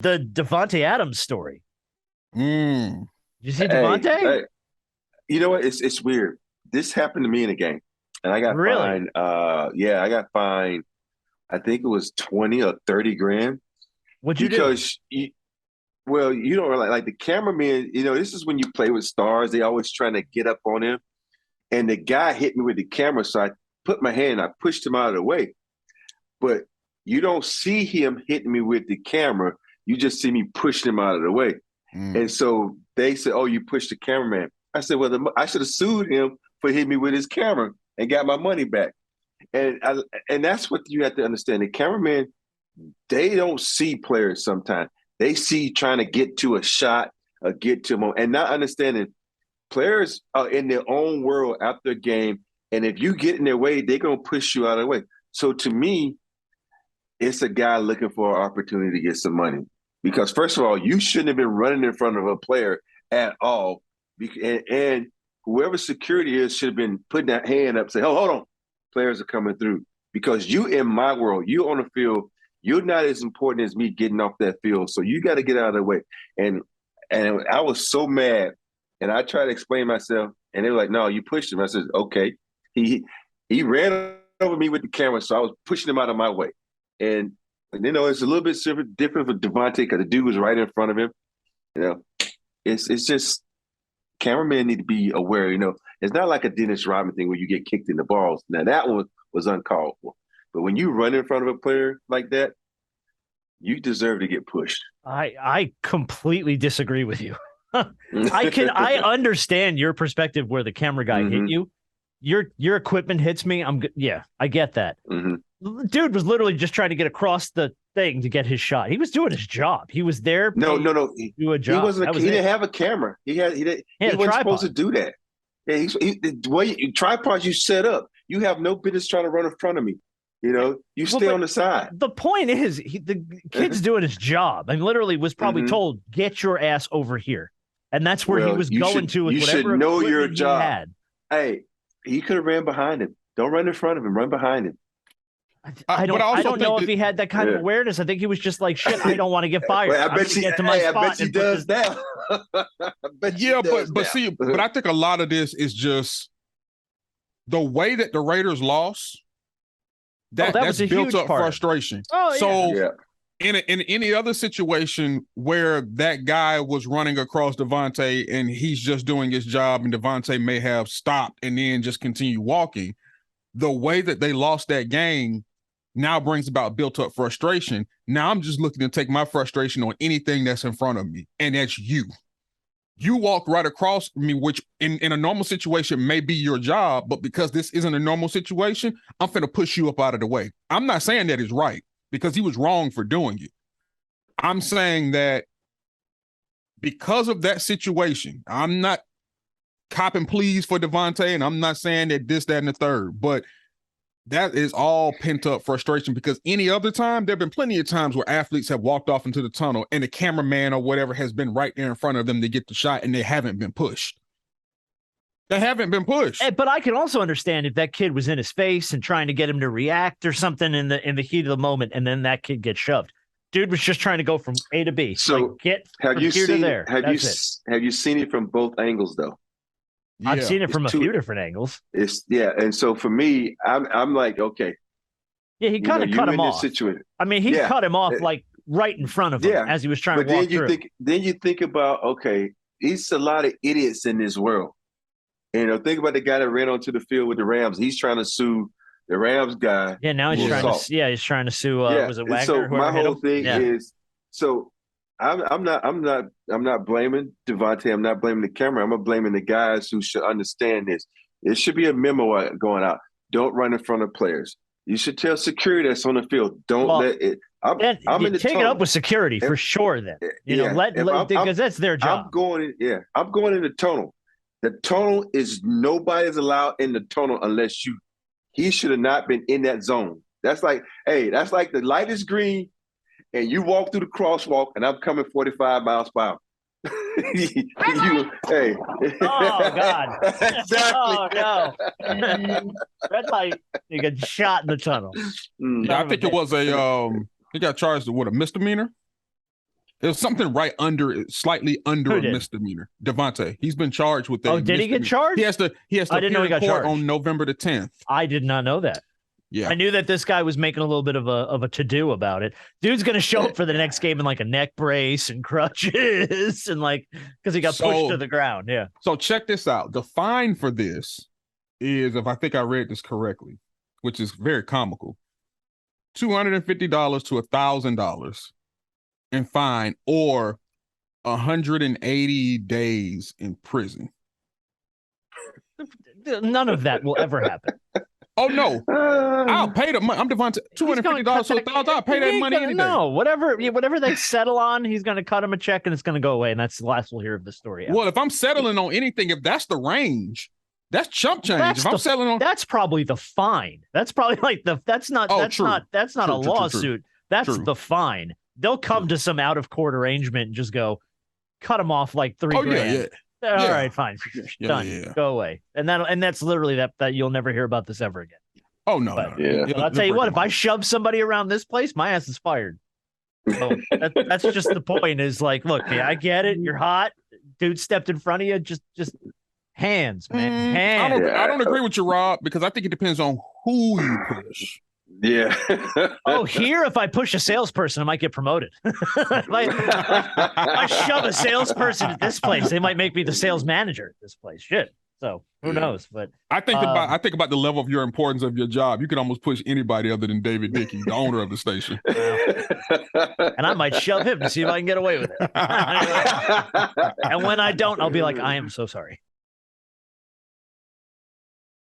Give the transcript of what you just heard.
The Davante Adams story. Mm. Did you see Davante? Hey, you know what? It's weird. This happened to me in a game, and I got Really? fined. I got fined. I think it was 20 or 30 grand What'd you do? because you don't like the cameraman. You know, this is when you play with stars. They always trying to get up on him, and the guy hit me with the camera, so I put my hand. I pushed him out of the way, but you don't see him hitting me with the camera. You just see me pushing him out of the way. And so they said, "Oh, you pushed the cameraman." I said, "Well, I should have sued him for hitting me with his camera and got my money back." And that's what you have to understand. The cameraman, they don't see players sometimes. They see trying to get to a shot or get to them, and not understanding players are in their own world after a game. And if you get in their way, they're gonna push you out of the way. So to me, it's a guy looking for an opportunity to get some money. Because first of all, you shouldn't have been running in front of a player at all. And whoever security is should have been putting that hand up, saying, "Oh, hold on, players are coming through." Because you in my world, you on the field, you're not as important as me getting off that field. So you got to get out of the way. And I was so mad, and I tried to explain myself, and they were like, "No, you pushed him." I said, "Okay." He ran over me with the camera, so I was pushing him out of my way. And it's a little bit different for Davante because the dude was right in front of him. You know, it's just cameramen need to be aware. It's not like a Dennis Rodman thing where you get kicked in the balls. Now that one was uncalled for, but when you run in front of a player like that, you deserve to get pushed. I completely disagree with you. I understand your perspective where the camera guy hit you. Your equipment hits me. I get that. Dude was literally just trying to get across the thing to get his shot. He was doing his job. He was there. No. Do a job. He didn't have a camera. He wasn't supposed to do that. Yeah, the way tripods you set up, you have no business trying to run in front of me. You stay on the side. The point is, the kid's doing his job. And literally was probably told, "Get your ass over here," and that's where he was going to. With you whatever should know your job. Had. Hey, he could have ran behind him. Don't run in front of him. Run behind him. I don't know if he had that kind of awareness. I think he was just like, "Shit, I don't want to get fired." Well, I bet he does now. But I think a lot of this is just the way that the Raiders lost. That's built up frustration. Oh, yeah. So in any other situation where that guy was running across Davante and he's just doing his job and Davante may have stopped and then just continue walking, the way that they lost that game now brings about built-up frustration. Now I'm just looking to take my frustration on anything that's in front of me, and that's you. You walked right across me, which in a normal situation may be your job, but because this isn't a normal situation, I'm finna push you up out of the way. I'm not saying that is right, because he was wrong for doing it. I'm saying that because of that situation, I'm not copping pleas for Davante, and I'm not saying that this, that, and the third, but that is all pent-up frustration, because any other time, there have been plenty of times where athletes have walked off into the tunnel and the cameraman or whatever has been right there in front of them to get the shot, and they haven't been pushed. They haven't been pushed. But I can also understand if that kid was in his face and trying to get him to react or something in the heat of the moment, and then that kid gets shoved. Dude was just trying to go from A to B. So get from here to there. Have you seen it from both angles though? Yeah. I've seen it from a few different angles. And so for me, I'm like, okay. Yeah, he kind of cut him off. I mean, he cut him off like right in front of him as he was trying to walk through. Then you think about, okay, there's a lot of idiots in this world. Think about the guy that ran onto the field with the Rams. He's trying to sue the Rams guy. Yeah, now he's trying to sue. Was it Wagner? So my whole thing is, so I'm not blaming Davante. I'm not blaming the camera. I'm blaming the guys who should understand this. It should be a memo going out. Don't run in front of players. You should tell security that's on the field. Don't let it. I'm in the take it up with security for sure. Then because that's their job. I'm going in the tunnel. The tunnel is nobody's allowed in the tunnel unless he should have not been in that zone. That's like the light is green and you walk through the crosswalk and I'm coming 45 miles per hour. Hey. Oh, God. Exactly. Oh, no. Red light, you get shot in the tunnel. Yeah, I think it was he got charged with a misdemeanor. It was something slightly under a misdemeanor. Davante, he's been charged with that. Oh, did he get charged? He has to I didn't know he got charged on November the 10th. I did not know that. Yeah, I knew that this guy was making a little bit of a to-do about it. Dude's going to show up for the next game in like a neck brace and crutches and like because he got pushed to the ground. Yeah. So check this out. The fine for this is, if I think I read this correctly, which is very comical, $250 to $1,000 in fine or 180 days in prison. None of that will ever happen. Oh no! I'll pay the money. I'm Davante. $250 to $1,000. I'll pay that money any day. No, whatever they settle on, he's going to cut him a check and it's going to go away. And that's the last we'll hear of the story. Well, if I'm settling on anything, if that's the range, that's chump change. That's probably the fine. That's probably like that's not a lawsuit. That's the fine. They'll come to some out of court arrangement and just go cut him off like $3,000. All right, fine. Done. Go away. And that's literally that you'll never hear about this ever again. Oh no. I'll tell you what, if I shove somebody around this place, my ass is fired. So that's just the point is like, look, I get it. You're hot. Dude stepped in front of you. Just hands, man. Hands. I don't agree with you, Rob, because I think it depends on who you push. Yeah. Here, if I push a salesperson, I might get promoted. if I shove a salesperson at this place, they might make me the sales manager at this place. Shit. So who knows? But I think about the level of your importance of your job. You could almost push anybody other than David Dickey, the owner of the station. And I might shove him to see if I can get away with it. And when I don't, I'll be like, I am so sorry.